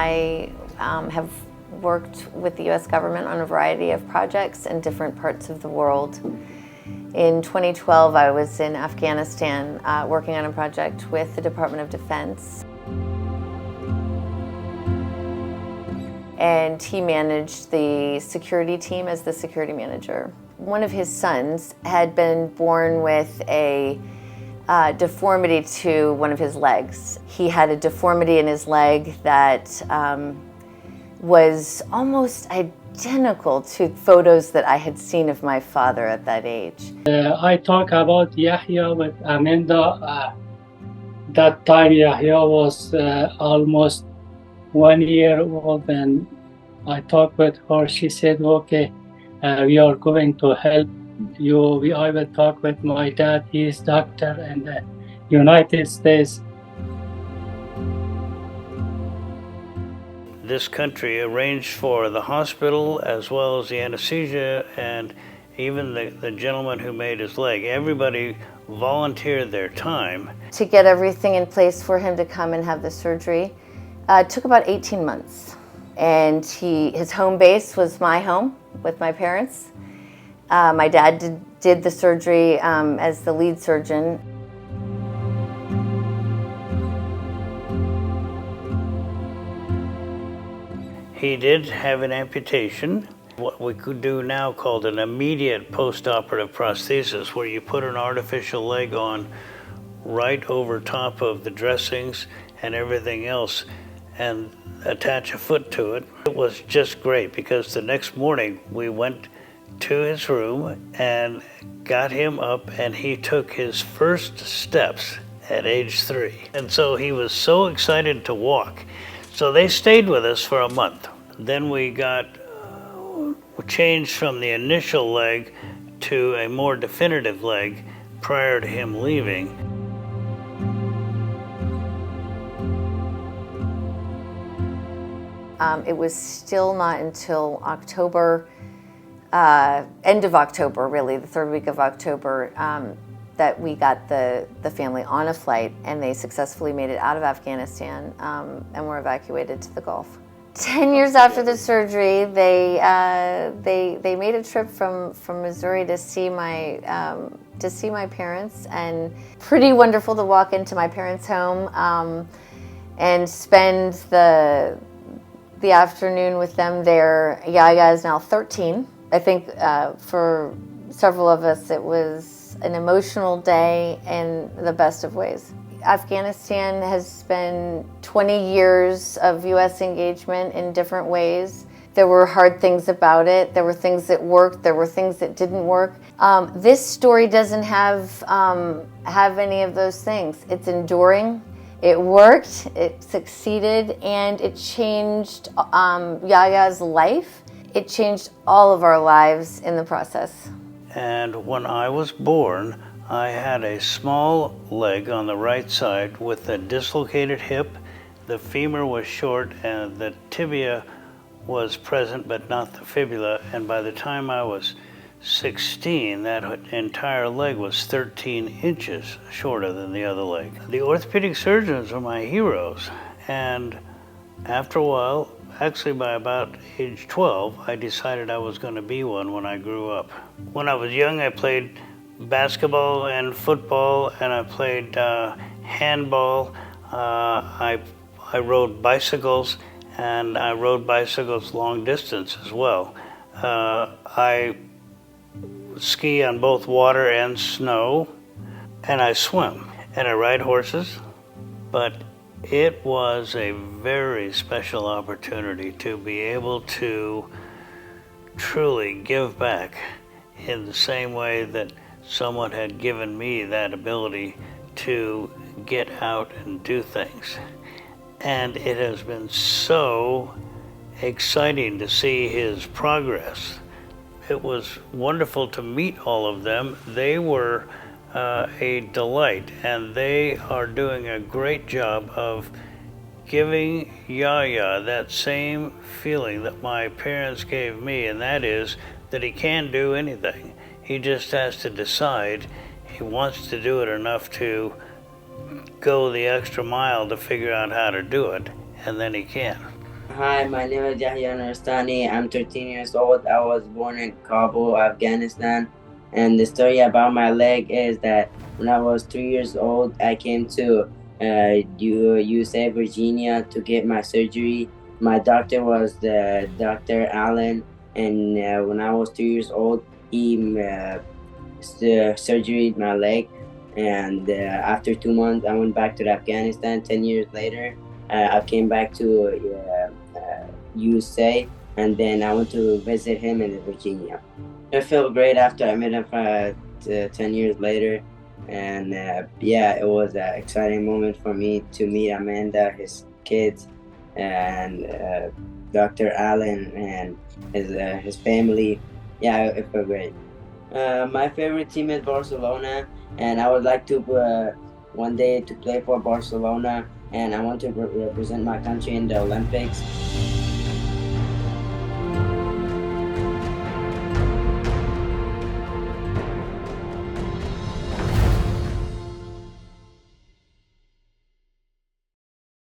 I have worked with the U.S. government on a variety of projects in different parts of the world. In 2012, I was in Afghanistan working on a project with the Department of Defense. And he managed the security team as the security manager. One of his sons had been born with a deformity to one of his legs. He had a deformity in his leg that was almost identical to photos that I had seen of my father at that age. I talk about Yahya with Amanda. That time Yahya was almost 1 year old, and I talked with her. She said, okay, we are going to help you. I will talk with my dad. He is doctor in the United States. This country arranged for the hospital as well as the anesthesia and even the gentleman who made his leg. Everybody volunteered their time. To get everything in place for him to come and have the surgery took about 18 months. And his home base was my home with my parents. My dad did the surgery as the lead surgeon. He did have an amputation, what we could do now called an immediate post-operative prosthesis, where you put an artificial leg on right over top of the dressings and everything else and attach a foot to it. It was just great because the next morning we went to his room and got him up, and he took his first steps at age 3. And so he was so excited to walk. So they stayed with us for a month. Then we got changed from the initial leg to a more definitive leg prior to him leaving. It was still not until October, end of October really, the third week of October, that we got the family on a flight, and they successfully made it out of Afghanistan and were evacuated to the Gulf. 10 years after the surgery, they made a trip from Missouri to see my parents, and pretty wonderful to walk into my parents' home and spend the afternoon with them there. Yahya is now 13. I think for several of us it was an emotional day in the best of ways. Afghanistan has been 20 years of U.S. engagement in different ways. There were hard things about it. There were things that worked. There were things that didn't work. This story doesn't have any of those things. It's enduring. It worked. It succeeded, and it changed Yahya's life. It changed all of our lives in the process. And when I was born, I had a small leg on the right side with a dislocated hip. The femur was short and the tibia was present but not the fibula. And by the time I was 16, that entire leg was 13 inches shorter than the other leg. The orthopedic surgeons are my heroes. And after a while, actually by about age 12, I decided I was going to be one when I grew up. When I was young, I played basketball and football, and I played handball. I rode bicycles, and I rode bicycles long distance as well. I ski on both water and snow, and I swim, and I ride horses. But it was a very special opportunity to be able to truly give back in the same way that someone had given me that ability to get out and do things. And it has been so exciting to see his progress. It was wonderful to meet all of them. They were a delight, and they are doing a great job of giving Yahya that same feeling that my parents gave me, and that is that he can do anything. He just has to decide he wants to do it enough to go the extra mile to figure out how to do it, and then he can. Hi, my name is Yahya Noristani. I'm 13 years old. I was born in Kabul, Afghanistan. And the story about my leg is that when I was 3 years old, I came to USA, Virginia to get my surgery. My doctor was Dr. Allen. And when I was 3 years old, he surgery my leg. And after 2 months, I went back to Afghanistan. 10 years later, I came back to USA, and then I went to visit him in Virginia. I felt great after I met him 10 years later. And yeah, it was an exciting moment for me to meet Amanda, his kids, and Dr. Allen and his family. Yeah, it felt great. My favorite team is Barcelona, and I would like to one day to play for Barcelona, and I want to represent my country in the Olympics.